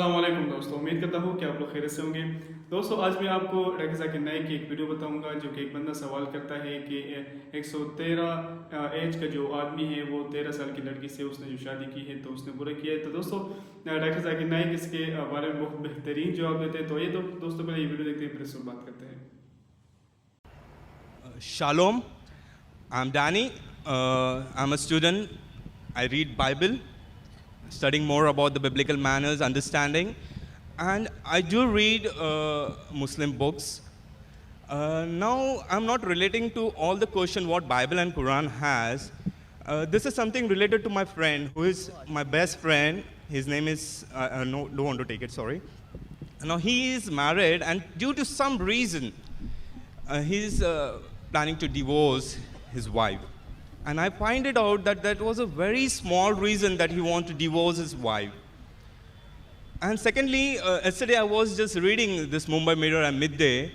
अस्सलामुअलैकुम दोस्तों, उम्मीद करता हूँ कि आप लोग खैरियत से होंगे। दोस्तों, आज मैं आपको डॉक्टर जाकिर नाइक की एक वीडियो बताऊंगा जो कि एक बंदा सवाल करता है कि 113 एज का जो आदमी है वो 13 साल की लड़की से उसने जो शादी की है तो उसने बुरा किया है। तो दोस्तों, डॉक्टर जाकिर नाइक इसके बारे में बहुत बेहतरीन जवाब देते हैं। तो ये दोस्तों पहले ये वीडियो देखते हैं, फिर इस पर बात करते हैं। Shalom, I'm Danny. I'm a student. I read Bible, studying more about the biblical manners, understanding, and I do read Muslim books. Now, I'm not relating to all the question what Bible and Quran has. This is something related to my friend, who is my best friend. His name is no, don't want to take it. Sorry. Now he is married, and due to some reason, he's planning to divorce his wife. And I find it out that that was a very small reason that he wanted to divorce his wife. And secondly, yesterday I was just reading this Mumbai Mirror at midday,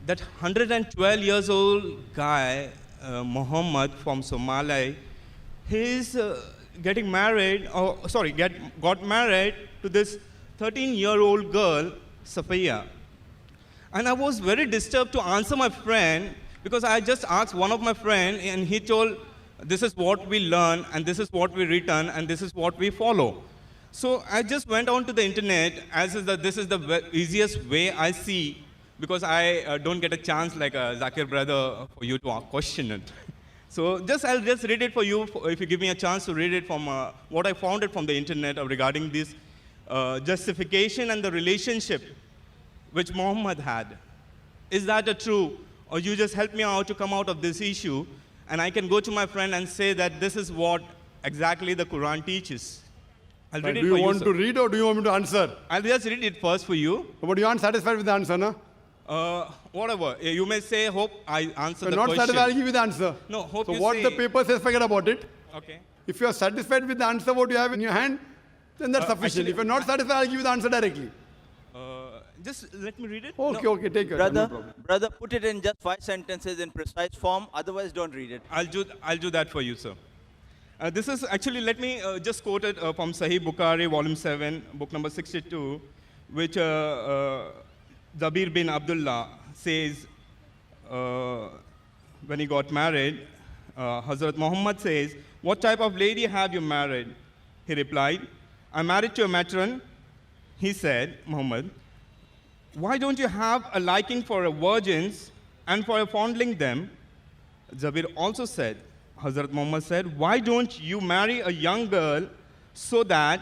that 112 years old guy, Muhammad from Somalia, he's getting married, got married to this 13-year-old girl, Safiya. And I was very disturbed to answer my friend because I just asked one of my friend and he told, this is what we learn and this is what we return and this is what we follow. So I just went on to the internet as is that this is the easiest way I see because I don't get a chance like a Zakir brother for you to question it. So I'll just read it for you if you give me a chance to read it from what I found it from the internet regarding this justification and the relationship which Muhammad had. Is that a true? Or you just help me out to come out of this issue and I can go to my friend and say that this is what exactly the Quran teaches. I'll read it for you. Do you want to read or do you want me to answer? I'll just read it first for you. But you aren't satisfied with the answer, no? Whatever. You may say, hope I answer the If you're not question. satisfied, I'll give you the answer. No, hope so you what say. the paper says, forget about it. Okay. If you are satisfied with the answer, what you have in your hand, then that's sufficient. Actually, if you're not satisfied, I'll give you the answer directly. Just let me read it. Okay, No, okay, take your time. No problem. Brother, put it in just 5 sentences in precise form. Otherwise, don't read it. I'll do that for you, sir. This is actually, let me just quote it from Sahih Bukhari, volume 7, book number 62, which Zabir bin Abdullah says when he got married, Hazrat Muhammad says, what type of lady have you married? He replied, I'm married to a matron. He said, Muhammad, why don't you have a liking for virgins and for fondling them? Zabir also said, Hazrat Muhammad said, why don't you marry a young girl so that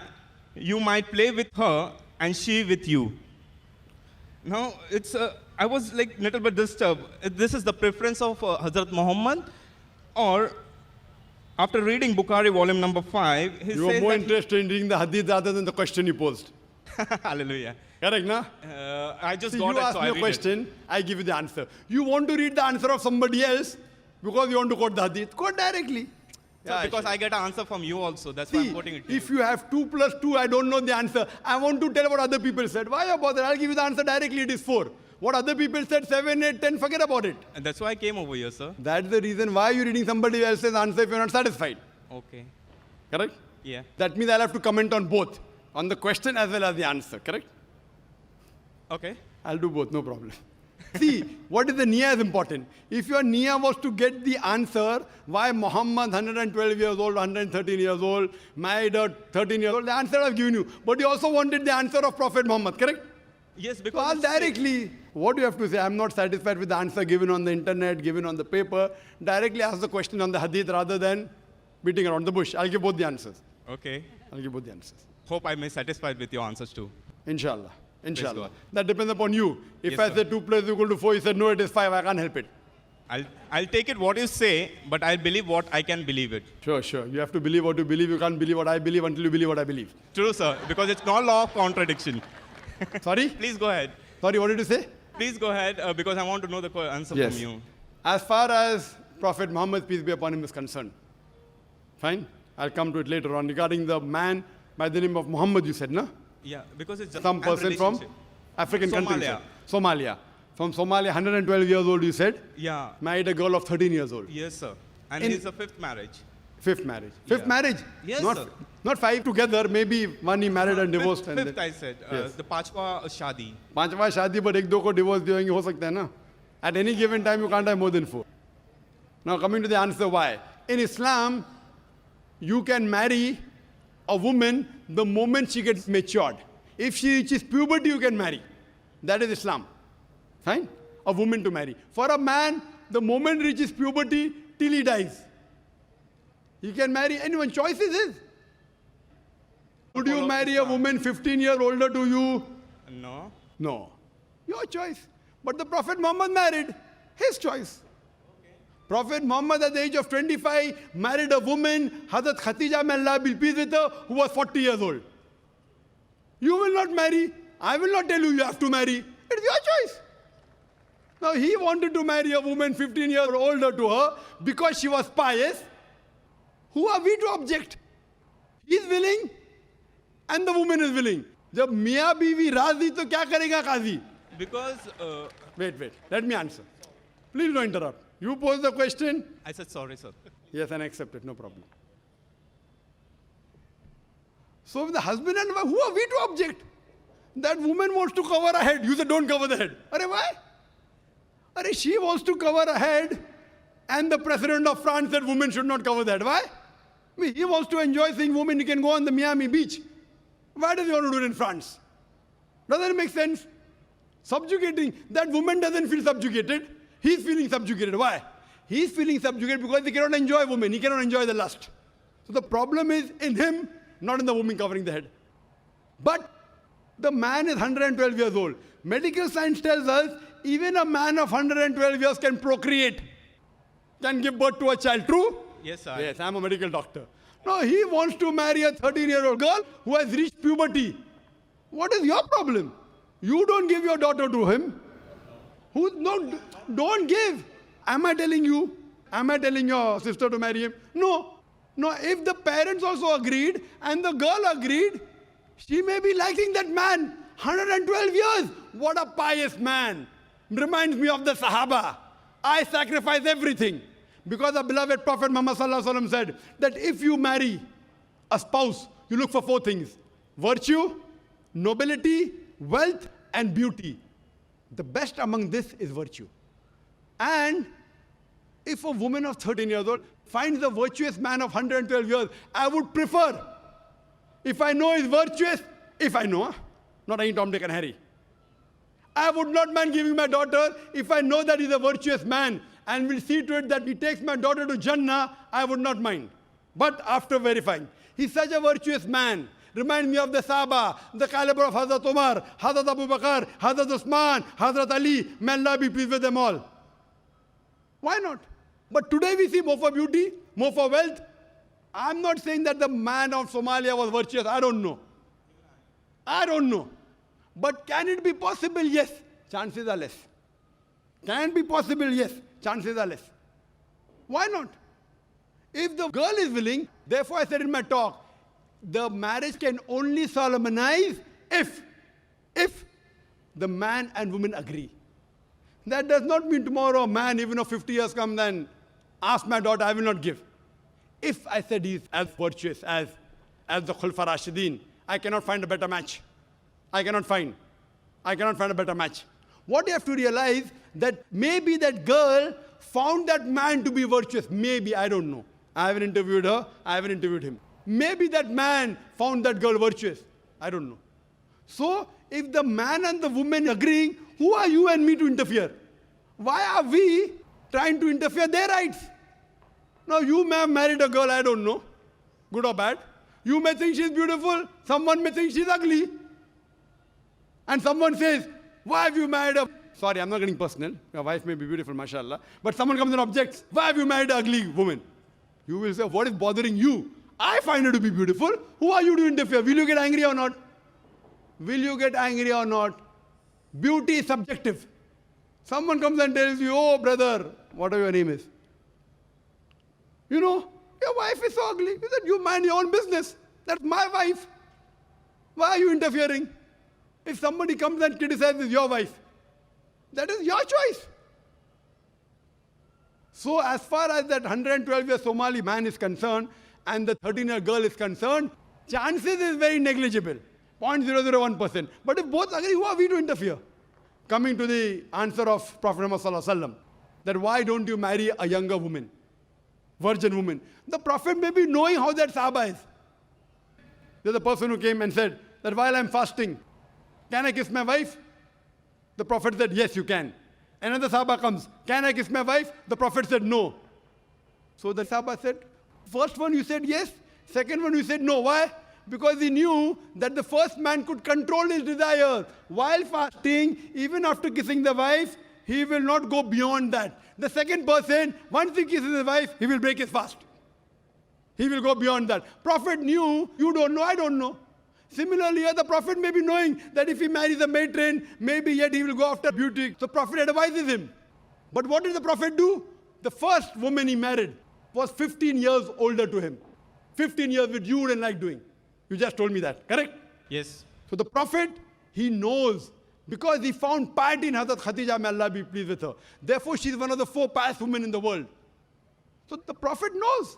you might play with her and she with you? Now, I was like a little bit disturbed. This is the preference of Hazrat Muhammad, or after reading Bukhari volume number 5, he You are says more that interested in reading the hadith rather than the question you posed. Hallelujah. Correct, na? I just See, got you it, ask so me I a read question, I give you the answer. You want to read the answer of somebody else because you want to quote the hadith, quote directly. So because I get an answer from you also, that's why I'm See, quoting it to if you. you have 2 plus 2, I don't know the answer. I want to tell what other people said. Why you bother? I'll give you the answer directly. It is 4. What other people said, 7, 8, 10, forget about it. And that's why I came over here, sir. That's the reason why you're reading somebody else's answer if you're not satisfied. Okay. Correct? Yeah. That means I'll have to comment on both, on the question as well as the answer. Correct? Okay. I'll do both, no problem. See, what is the niyyah is important. If your niyyah was to get the answer why Muhammad, 112 years old, 113 years old, married a 13 years old, the answer I've given you. But you also wanted the answer of Prophet Muhammad, correct? Yes, So because ask it's- directly. What do you have to say? I'm not satisfied with the answer given on the internet, given on the paper. Directly ask the question on the hadith rather than beating around the bush. I'll give both the answers. Okay. I'll give both the answers. Hope I may satisfied with your answers too. Inshallah. Inshallah. God. That depends upon you. If Yes, I sir. say 2 plus equal to 4, you said no, it is 5, I can't help it. I'll take it what you say, but I'll believe what I can believe it. Sure, sure. You have to believe what you believe. You can't believe what I believe until you believe what I believe. True, sir, because it's not law of contradiction. Sorry? Please go ahead. Sorry, what did you say? Please go ahead, because I want to know the answer Yes. from you. As far as Prophet Muhammad, peace be upon him, is concerned. Fine? I'll come to it later on. Regarding the man by the name of Muhammad, you said, no? Yeah, because it's Some and person from relationship. African country. you Somalia. said. Somalia. From Somalia, 112 years old, you said? Yeah. Married a girl of 13 years old. Yes, sir. And In- it's a 5th marriage. Fifth marriage. Fifth Yeah. marriage. Yes, not, sir. not five together. Maybe one he married and divorced. Fifth, and fifth I said. Yes. The Pachwa Shadi. पांचवा शादी पर एक दो को divorce देंगे हो सकता है ना. At any given time you can't have more than 4. Now coming to the answer why. In Islam, you can marry a woman the moment she gets matured. If she reaches puberty, you can marry. That is Islam. Fine? A woman to marry. For a man, the moment reaches puberty till he dies. He can marry anyone. Choice is his. Would you marry a woman 15 years older to you? No. No. Your choice. But the Prophet Muhammad married. His choice. Prophet Muhammad at the age of 25 married a woman, Hazrat Khatija, may Allah be pleased with her, who was 40 years old. You will not marry. I will not tell you you have to marry. It's your choice. Now he wanted to marry a woman 15 years older to her because she was pious. Who are we to object? He is willing and the woman is willing. जब मियाँ बीवी राजी तो क्या करेगा काजी? Because Wait. Let me answer. Please don't interrupt. You pose the question. I said sorry, sir. Yes, and accept it. No problem. So if the husband and wife, who are we to object? That woman wants to cover her head. You say don't cover the head. Arey why? Arey she wants to cover her head and the president of France said women should not cover the head. Why? I mean, he wants to enjoy seeing women. He can go on the Miami beach. Why does he want to do it in France? Doesn't it make sense? Subjugating. That woman doesn't feel subjugated. He's feeling subjugated. Why? He's feeling subjugated because he cannot enjoy women. He cannot enjoy the lust. So the problem is in him, not in the woman covering the head. But the man is 112 years old. Medical science tells us even a man of 112 years can procreate, can give birth to a child. True? Yes, sir. Yes, I'm a medical doctor. No, he wants to marry a 13-year-old girl who has reached puberty. What is your problem? You don't give your daughter to him. No, don't give. Am I telling you? Am I telling your sister to marry him? No. No, if the parents also agreed and the girl agreed, she may be liking that man. 112 years. What a pious man. Reminds me of the Sahaba. I sacrifice everything. Because the beloved Prophet Muhammad Sallallahu Alaihi Wasallam said that if you marry a spouse, you look for 4 things. Virtue, nobility, wealth, and beauty. The best among this is virtue. And if a woman of 13 years old finds a virtuous man of 112 years, I would prefer, if I know he's virtuous, not any Tom, Dick and Harry. I would not mind giving my daughter if I know that he's a virtuous man and will see to it that he takes my daughter to Jannah, I would not mind. But after verifying, he's such a virtuous man. Remind me of the Sahaba, the caliber of Hazrat Umar, Hazrat Abu Bakr, Hazrat Usman, Hazrat Ali. May Allah be pleased with them all. Why not? But today we see more for beauty, more for wealth. I'm not saying that the man of Somalia was virtuous. I don't know. But can it be possible? Yes. Chances are less. Can it be possible? Yes. Chances are less. Why not? If the girl is willing, therefore I said in my talk, the marriage can only solemnize if the man and woman agree. That does not mean tomorrow a man, even of 50 years, comes and asks my daughter, I will not give. If I said he's as virtuous as the Khulfa Rashidin, I cannot find a better match. I cannot find a better match. What you have to realize that maybe that girl found that man to be virtuous. Maybe, I don't know. I haven't interviewed her. I haven't interviewed him. Maybe that man found that girl virtuous. I don't know. So, if the man and the woman agreeing, who are you and me to interfere? Why are we trying to interfere their rights? Now, you may have married a girl, I don't know, good or bad. You may think she's beautiful. Someone may think she's ugly. And someone says, why have you married a... Sorry, I'm not getting personal. Your wife may be beautiful, mashallah. But someone comes and objects, why have you married an ugly woman? You will say, what is bothering you? I find her to be beautiful. Who are you to interfere? Will you get angry or not? Will you get angry or not? Beauty is subjective. Someone comes and tells you, oh brother, whatever your name is. You know, your wife is so ugly. You said, you mind your own business. That's my wife. Why are you interfering? If somebody comes and criticizes your wife, that is your choice. So as far as that 112-year Somali man is concerned and the 13-year girl is concerned, chances is very negligible, 0.001%. But if both agree, who are we to interfere? Coming to the answer of Prophet Muhammad Sallallahu Alaihi Wasallam, that why don't you marry a younger woman, virgin woman? The Prophet may be knowing how that Sahaba is. There's a person who came and said that while I'm fasting, can I kiss my wife? The Prophet said, yes, you can. Another Sahaba comes, can I kiss my wife? The Prophet said, no. So the Sahaba said, first one you said yes, second one you said no. Why? Because he knew that the first man could control his desires. While fasting, even after kissing the wife, he will not go beyond that. The second person, once he kisses his wife, he will break his fast. He will go beyond that. Prophet knew, you don't know, I don't know. Similarly, the Prophet may be knowing that if he marries a matron, maybe yet he will go after beauty. So Prophet advises him. But what did the Prophet do? The first woman he married was 15 years older to him. 15 years which you wouldn't like doing. You just told me that, correct? Yes. So the Prophet, he knows because he found piety in Hazrat Khadija, may Allah be pleased with her. Therefore, she is one of the 4 pious women in the world. So the Prophet knows.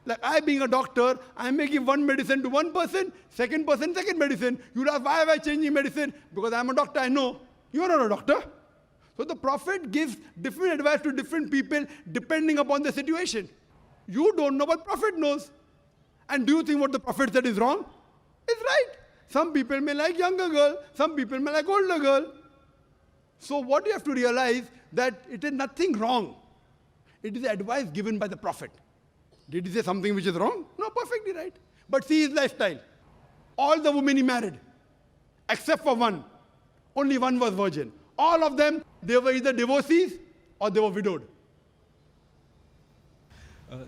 Like I being a doctor, I may give one medicine to one person, second person, second medicine. You ask, why am I changing medicine? Because I'm a doctor, I know. You are not a doctor. So the Prophet gives different advice to different people depending upon the situation. You don't know what Prophet knows. And do you think what the Prophet said is wrong? It's right. Some people may like younger girl, some people may like older girl. So what you have to realize that it is nothing wrong. It is advice given by the Prophet. Did he say something which is wrong? No, perfectly right. But see his lifestyle. All the women he married, except for one. Only one was virgin. All of them, they were either divorcees or they were widowed.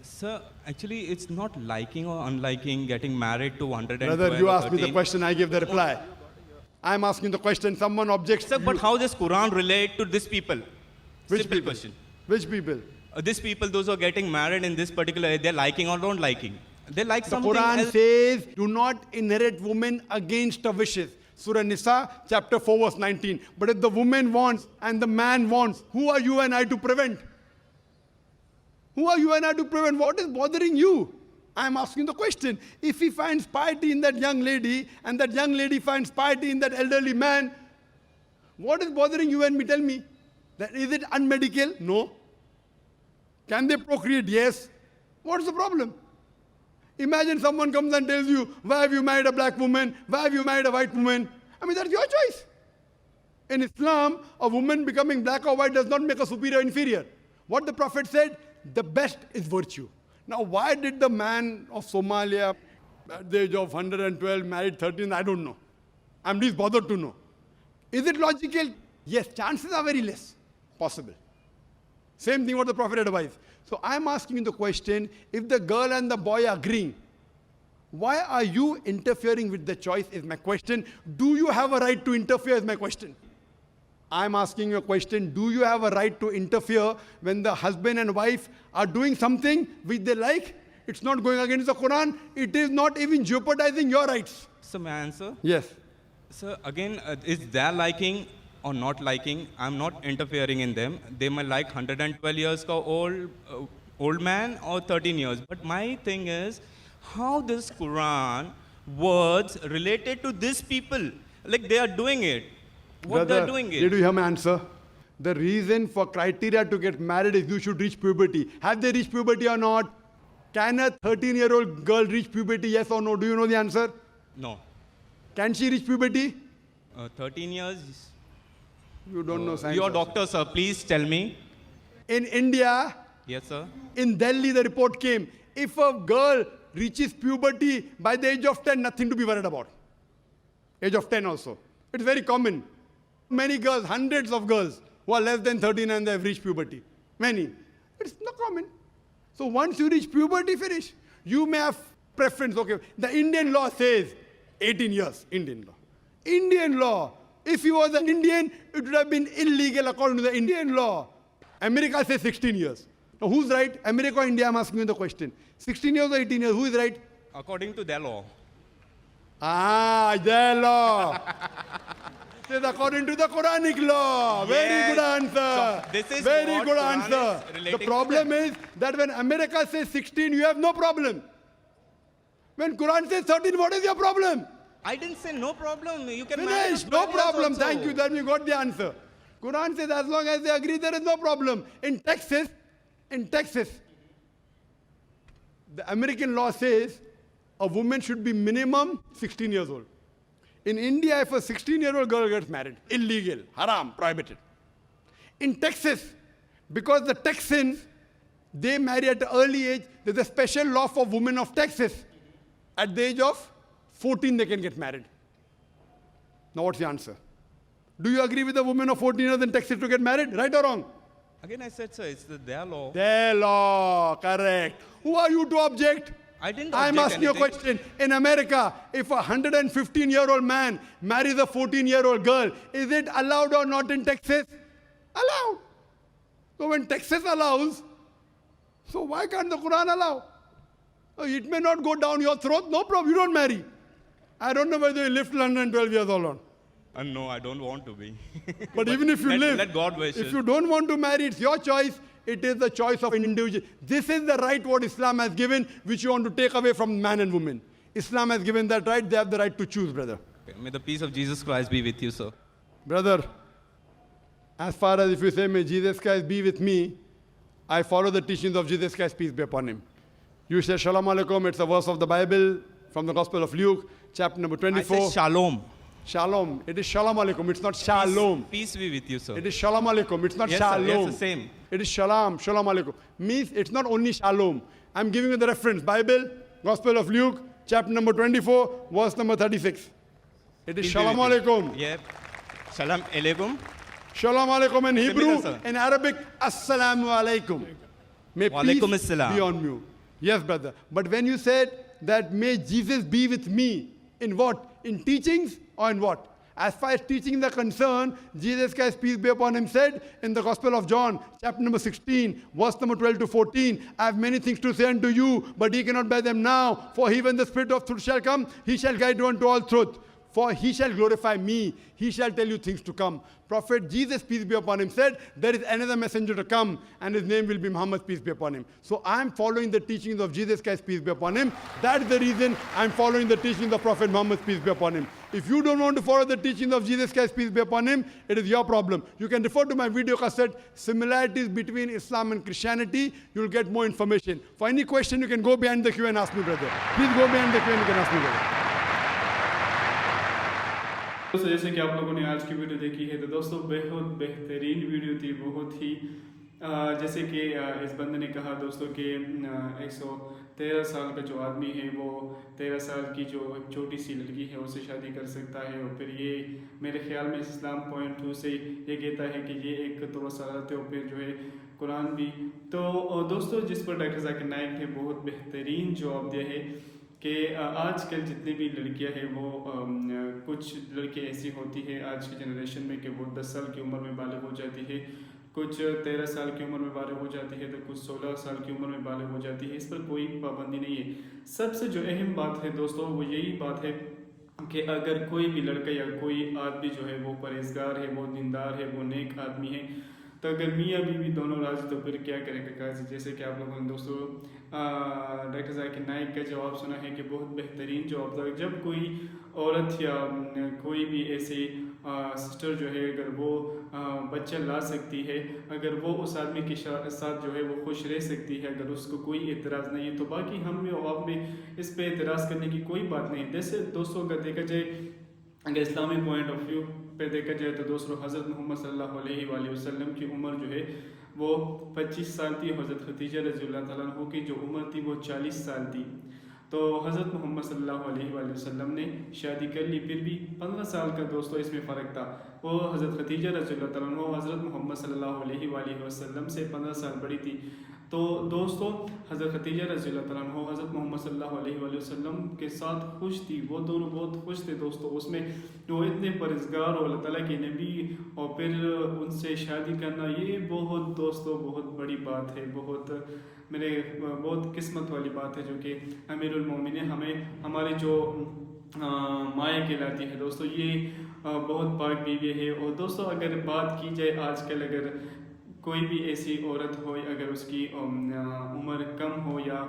Sir, actually, it's not liking or unliking getting married to 112 Brother, you or asked me the 13. question, I give the reply. I'm asking the question, someone objects. Sir, but how does Quran relate to these people? Which Simple people? question. Which people? These people, those who are getting married in this particular, they're liking or don't liking. They like The something Quran else. says, do not inherit women against her wishes. Surah Nisa, chapter 4, verse 19. But if the woman wants and the man wants, who are you and I to prevent? Who are you and I to prevent? What is bothering you? I'm asking the question. If he finds piety in that young lady and that young lady finds piety in that elderly man, what is bothering you and me? Tell me. That is it unmedical? No. Can they procreate? Yes. What's the problem? Imagine someone comes and tells you, why have you married a black woman? Why have you married a white woman? I mean, that's your choice. In Islam, a woman becoming black or white does not make her superior or inferior. What the Prophet said, the best is virtue. Now, why did the man of Somalia, at the age of 112, married 13? I don't know. I'm least bothered to know. Is it logical? Yes, chances are very less possible. Same thing what the Prophet advised. So I'm asking you the question, if the girl and the boy are agreeing, why are you interfering with the choice is my question. Do you have a right to interfere is my question. I'm asking you a question, do you have a right to interfere when the husband and wife are doing something which they like? It's not going against the Quran. It is not even jeopardizing your rights. So may I answer? Yes. Sir, again, is their liking or not liking? I'm not interfering in them. They might like 112 years old man or 13 years. But my thing is, how this Quran words related to these people? Like they are doing it. What Brother, they're doing did it. you hear my answer? The reason for criteria to get married is you should reach puberty. Have they reached puberty or not? Can a 13-year-old girl reach puberty, yes or no? Do you know the answer? No. Can she reach puberty? 13 years. You don't know science. You're a doctor, sir. Please tell me. In India, Yes, sir. in Delhi, the report came, if a girl reaches puberty by the age of 10, nothing to be worried about. Age of 10 also. It's very common. Many girls, hundreds of girls who are less than 13 and they have reached puberty. Many. It's not common. So once you reach puberty, finish. You may have preference. Okay, the Indian law says 18 years, Indian law. Indian law. If he was an Indian, it would have been illegal according to the Indian law. America says 16 years. Now who's right? America or India? I'm asking you the question. 16 years or 18 years? Who is right? According to their law. Their law. Says according to the Quranic law. Very Yes. good answer. So this is very what good Quran answer. is relating The to problem them. is that when America says 16, you have no problem. When Quran says 13, what is your problem? I didn't say no problem. You can marry Finish. for No 12 years problem. also. Thank you. Then we got the answer. Quran says as long as they agree, there is no problem. In Texas, the American law says a woman should be minimum 16 years old. In India, if a 16-year-old girl gets married, illegal, haram, prohibited. In Texas, because the Texans, they marry at an early age, there's a special law for women of Texas. At the age of 14, they can get married. Now, what's the answer? Do you agree with a woman of 14 years in Texas to get married? Right or wrong? Again, I said, sir, it's their law. Their law, correct. Who are you to object? I didn't I'm object asking you a anything. question. In America, if a 115-year-old man marries a 14-year-old girl, is it allowed or not in Texas? Allowed. So when Texas allows, so why can't the Quran allow? Oh, it may not go down your throat, no problem, you don't marry. I don't know whether you live till 112 years old or not. No, I don't want to be. But even if you live, let God wish if it. you don't want to marry, it's your choice. It is the choice of an individual. This is the right what Islam has given, which you want to take away from man and woman. Islam has given that right. They have the right to choose, brother. Okay, may the peace of Jesus Christ be with you, sir. Brother, as far as if you say, may Jesus Christ be with me, I follow the teachings of Jesus Christ, peace be upon him. You say, Shalom Alaikum, it's a verse of the Bible from the Gospel of Luke, chapter number I 24. said shalom. Shalom. It is Shalom Alaikum, it's not Shalom. Peace be with you, sir. It is Shalom Alaikum, it's not Yes, sir. Shalom. Yes, the same. It is Shalom, Shalom Alaikum. Means it's not only Shalom. I'm giving you the reference. Bible, Gospel of Luke, chapter number 24, verse number 36. It is Peace be Shalom with you. Alaikum. Yep. Shalom alaikum. Shalom Alaikum in Hebrew, sir. in Arabic, Assalamu Alaikum. May Wa peace alaikum assalam. be on you. Yes, brother. But when you said that may Jesus be with me, in what? In teachings or in what? As far as teachings are concerned, Jesus Christ, peace be upon him, said in the Gospel of John, chapter number 16, verse number 12 to 14, I have many things to say unto you, but ye cannot bear them now. For he, when the Spirit of truth shall come, he shall guide you unto all truth. For he shall glorify me. He shall tell you things to come. Prophet Jesus, peace be upon him, said, there is another messenger to come, and his name will be Muhammad, peace be upon him. So I am following the teachings of Jesus Christ, peace be upon him. That's the reason I am following the teachings of Prophet Muhammad, peace be upon him. If you don't want to follow the teachings of Jesus Christ, peace be upon him, it is your problem. You can refer to my video cassette, Similarities Between Islam and Christianity. You'll get more information. For any question, you can go behind the queue and ask me, brother. Please go behind the queue and you can ask me, brother. दोस्तों जैसे कि आप लोगों ने आज की video देखी है तो दोस्तों बहुत बेहतरीन वीडियो थी, बहुत ही जैसे कि इस बंदे ने कहा दोस्तों कि 113 साल का जो आदमी है वो 13 साल की जो एक छोटी सी लड़की है उससे शादी कर सकता है। और फिर ये मेरे ख्याल में इस्लाम पॉइंट ऑफ व्यू से ये कहता है कि ये एक तो सलात है और फिर जो है कुरान भी। तो दोस्तों जिस पर डॉक्टर जाकिर नाइक ने बहुत बेहतरीन जवाब दिया है कि आजकल जितनी भी लड़कियां हैं वो कुछ लड़कियां ऐसी होती हैं आज की जनरेशन में कि वो 10 साल की उम्र में बालिग हो जाती है, कुछ 13 साल की उम्र में बालिग हो जाती है, तो कुछ 16 साल की उम्र में बालिग हो जाती है। इस पर कोई पाबंदी नहीं है। सबसे जो अहम बात है दोस्तों वो यही बात है कि अगर कोई भी लड़का या कोई आदमी जो है वो परहेजगार है, वो दीनदार है, वो नेक आदमी है, तो अगर मियाँ बीवी दोनों राजी तो फिर क्या करेगा। जैसे कि आप लोगों ने दोस्तों डॉक्टर जाकिर नाइक का जवाब सुना है कि बहुत बेहतरीन जवाब था। जब कोई औरत या कोई भी ऐसी सिस्टर जो है अगर वो बच्चा ला सकती है, अगर वो उस आदमी के साथ जो है वो खुश रह सकती है, अगर उसको कोई एतराज़ नहीं है, तो बाकी हम में और आप में इस पे एतराज़ करने की कोई बात नहीं। जैसे दोस्तों अगर देखा जाए, अगर इस्लामी पॉइंट ऑफ व्यू पे देखा जाए तो दोस्तों हज़रत मोहम्मद सल्लल्लाहु अलैहि वसल्लम की उम्र जो है वो 25 साल थी। हज़रत खदीजा रज़ियल्लाहु तआला अन्हा की जो उम्र थी वो 40 साल थी। तो हज़रत मोहम्मद सल्लल्लाहु अलैहि वसल्लम ने शादी कर ली, फिर भी 15 साल का दोस्तों इसमें फ़र्क था। वो हज़रत खदीजा रज़ियल्लाहु तआला अन्हा हज़रत मोहम्मद सल्लल्लाहु अलैहि वसल्लम से 15 साल बड़ी थी। तो दोस्तों हज़रत खदीजा रज़ियल्लाहु तआला अन्हा हज़रत मोहम्मद सल्लल्लाहु अलैहि वसल्लम के साथ खुश थी, वो दोनों बहुत खुश थे दोस्तों। उसमें वो इतने परहेज़गार और अल्लाह ताला के नबी और फिर उनसे शादी करना ये बहुत दोस्तों बहुत बड़ी बात है, बहुत किस्मत वाली बात है जो कि अमीरुल मोमिनीन हमें हमारे जो مائع کہلاتی ہے دوستو، یہ بہت پاک بیوی ہے۔ اور دوستو اگر بات کی جائے آج کل اگر کوئی بھی ایسی عورت ہو اگر اس کی عمر کم ہو یا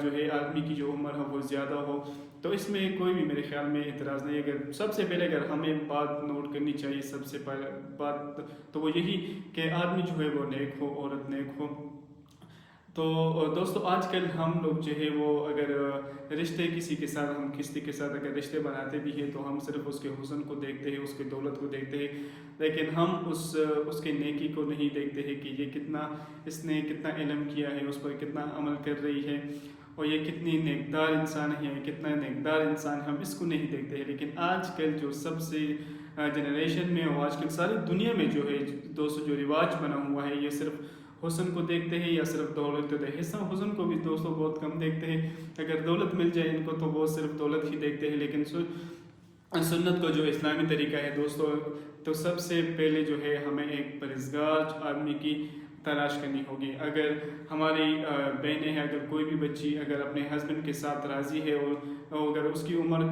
جو ہے آدمی کی جو عمر ہے وہ زیادہ ہو، تو اس میں کوئی بھی میرے خیال میں اعتراض نہیں۔ اگر سب سے پہلے اگر ہمیں بات نوٹ کرنی چاہیے، سب سے پہلے بات تو وہ یہی کہ آدمی جو ہے وہ نیک ہو، عورت نیک ہو۔ تو دوستو آج کل ہم لوگ جو ہے وہ اگر رشتے کسی کے ساتھ، ہم کسی کے ساتھ اگر رشتے بناتے بھی ہیں تو ہم صرف اس کے حسن کو دیکھتے ہیں، اس کی دولت کو دیکھتے ہیں، لیکن ہم اس کے نیکی کو نہیں دیکھتے ہیں کہ یہ اس نے کتنا علم کیا ہے، اس پر کتنا عمل کر رہی ہے، اور یہ کتنی نیکدار انسان ہے، کتنا نیکدار انسان، ہم اس کو نہیں دیکھتے ہیں۔ لیکن آج کل جو سب سے جنریشن میں اور آج کل ساری دنیا میں جو ہے دوستو جو رواج بنا ہوا ہے، یہ صرف حسن کو دیکھتے ہیں یا صرف دولت کو دیکھتے ہیں۔ حسن کو بھی دوستو بہت کم دیکھتے ہیں، اگر دولت مل جائے ان کو تو وہ صرف دولت ہی دیکھتے ہیں۔ لیکن سنت کو جو اسلامی طریقہ ہے دوستو، تو سب سے پہلے جو ہے ہمیں ایک پرہیزگار آدمی کی تلاش کرنی ہوگی۔ اگر ہماری بہنیں ہیں، اگر کوئی بھی بچی اگر اپنے ہسبینڈ کے ساتھ راضی ہے اور اگر اس کی عمر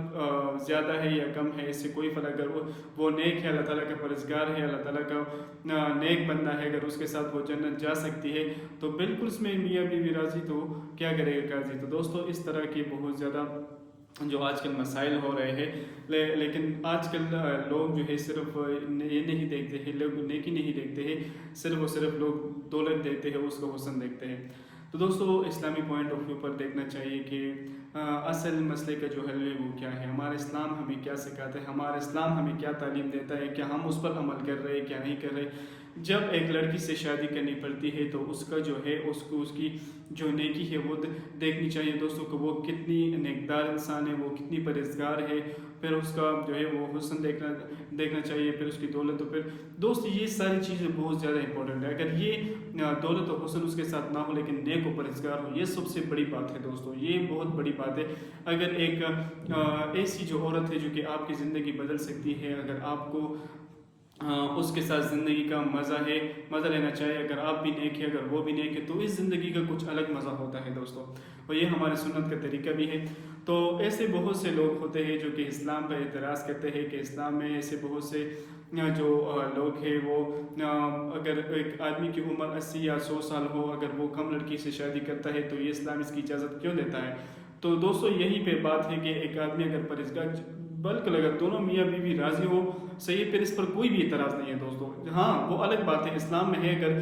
زیادہ ہے یا کم ہے، اس سے کوئی فرق، اگر وہ نیک ہے، اللہ تعالیٰ کا پرہیزگار ہے، اللہ تعالیٰ کا نیک بندہ ہے، اگر اس کے ساتھ وہ جنت جا سکتی ہے تو بالکل اس میں میاں بیوی راضی تو کیا کرے گا قاضی۔ تو دوستو اس طرح کی بہت زیادہ جو آج کل مسائل ہو رہے ہیں، لیکن آج کل لوگ جو ہے صرف یہ نہیں دیکھتے ہیں، لوگ نیکی نہیں دیکھتے ہیں، صرف اور صرف لوگ دولت دیکھتے ہیں، اس کو حسن دیکھتے ہیں۔ تو دوستو اسلامی پوائنٹ آف ویو پر دیکھنا چاہیے کہ اصل مسئلے کا جو حل ہے وہ کیا ہے، ہمارا اسلام ہمیں کیا سکھاتا ہے، ہمارا اسلام ہمیں کیا تعلیم دیتا ہے، کیا ہم اس پر عمل کر رہے ہیں کیا نہیں کر رہے۔ جب ایک لڑکی سے شادی کرنی پڑتی ہے تو اس کا جو ہے اس کی جو نیکی ہے وہ دیکھنی چاہیے دوستوں کو، وہ کتنی نیکدار انسان ہے، وہ کتنی پرہیزگار ہے، پھر اس کا جو ہے وہ حسن دیکھنا چاہیے، پھر اس کی دولت، تو پھر دوست یہ ساری چیزیں بہت زیادہ امپورٹنٹ ہے۔ اگر یہ دولت و حسن اس کے ساتھ نہ ہو لیکن نیک و پرہیزگار ہو، یہ سب سے بڑی بات ہے دوستو، یہ بہت بڑی بات ہے۔ اگر ایک ایسی جو عورت ہے جو کہ آپ کی زندگی بدل سکتی ہے، اگر آپ کو اس کے ساتھ زندگی کا مزہ لینا چاہیے، اگر آپ بھی نیک ہے، اگر وہ بھی نیک ہے، تو اس زندگی کا کچھ الگ مزہ ہوتا ہے دوستو، اور یہ ہمارے سنت کا طریقہ بھی ہے۔ تو ایسے بہت سے لوگ ہوتے ہیں جو کہ اسلام پر اعتراض کرتے ہیں کہ اسلام میں ایسے بہت سے جو لوگ ہیں وہ اگر ایک آدمی کی عمر 80 یا 100 سال ہو، اگر وہ کم لڑکی سے شادی کرتا ہے تو یہ اسلام اس کی اجازت کیوں دیتا ہے؟ تو دوستو یہی پہ بات ہے کہ ایک آدمی اگر پرہیزگار، بلکہ اگر دونوں میاں بیوی راضی ہو صحیح، پھر اس پر کوئی بھی اعتراض نہیں ہے دوستو۔ ہاں وہ الگ بات ہے، اسلام میں ہے اگر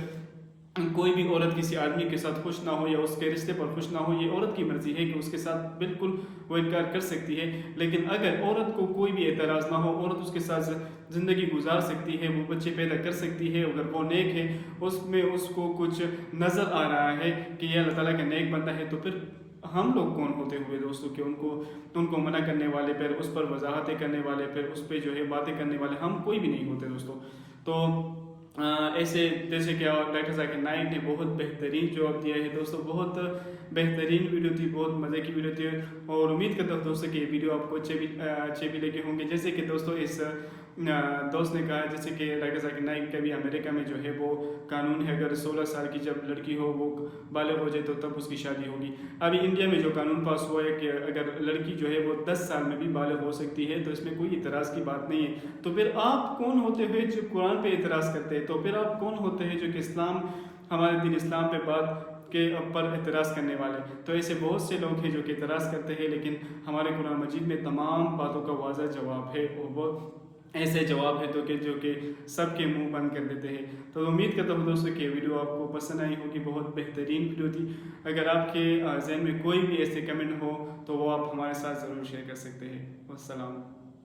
کوئی بھی عورت کسی آدمی کے ساتھ خوش نہ ہو یا اس کے رشتے پر خوش نہ ہو، یہ عورت کی مرضی ہے کہ اس کے ساتھ بالکل وہ انکار کر سکتی ہے۔ لیکن اگر عورت کو کوئی بھی اعتراض نہ ہو، عورت اس کے ساتھ زندگی گزار سکتی ہے، وہ بچے پیدا کر سکتی ہے، اگر وہ نیک ہے، اس میں اس کو کچھ نظر آ رہا ہے کہ یہ اللہ تعالیٰ کا نیک بندہ ہے، تو پھر ہم لوگ کون ہوتے ہوئے دوستوں کہ ان کو منع کرنے والے، پھر اس پر وضاحتیں کرنے والے، پھر اس پہ جو ہے باتیں کرنے والے، ہم کوئی بھی نہیں ہوتے دوستوں۔ تو ایسے جیسے کہ ڈاکٹر ذاکر نائک نے بہت بہترین جواب دیا ہے دوستوں، بہت بہترین ویڈیو تھی، بہت مزے کی ویڈیو تھی، اور امید کرتا ہوں دوستوں کہ یہ ویڈیو آپ کو اچھے بھی لگے ہوں گے۔ جیسے کہ دوستوں اس دوست نے کہا جیسے کہ ڈاکٹر ذاکر نائک کا بھی امریکہ میں جو ہے وہ قانون ہے، اگر 16 سال کی جب لڑکی ہو وہ بالغ ہو جائے تو تب اس کی شادی ہوگی۔ ابھی انڈیا میں جو قانون پاس ہوا ہے کہ اگر لڑکی جو ہے وہ 10 سال میں بھی بالغ ہو سکتی ہے، تو اس میں کوئی اعتراض کی بات نہیں ہے۔ تو پھر آپ کون ہوتے ہوئے جو قرآن پہ اعتراض کرتے ہیں؟ تو پھر آپ کون ہوتے ہیں جو کہ اسلام، ہمارے دین اسلام پہ بات کے پر اعتراض کرنے والے؟ تو ایسے بہت سے لوگ ہیں جو کہ اعتراض کرتے ہیں، لیکن ہمارے قرآن مجید میں تمام باتوں کا واضح جواب ہے، اور وہ ایسے جواب ہے تو کہ جو کہ سب کے منہ بند کر دیتے ہیں۔ تو امید کرتا ہوں دوستوں کہ ویڈیو آپ کو پسند آئی ہوگی، بہت بہترین ویڈیو تھی۔ اگر آپ کے ذہن میں کوئی بھی ایسے کمنٹ ہو تو وہ آپ ہمارے ساتھ ضرور شیئر کر سکتے ہیں۔ والسلام۔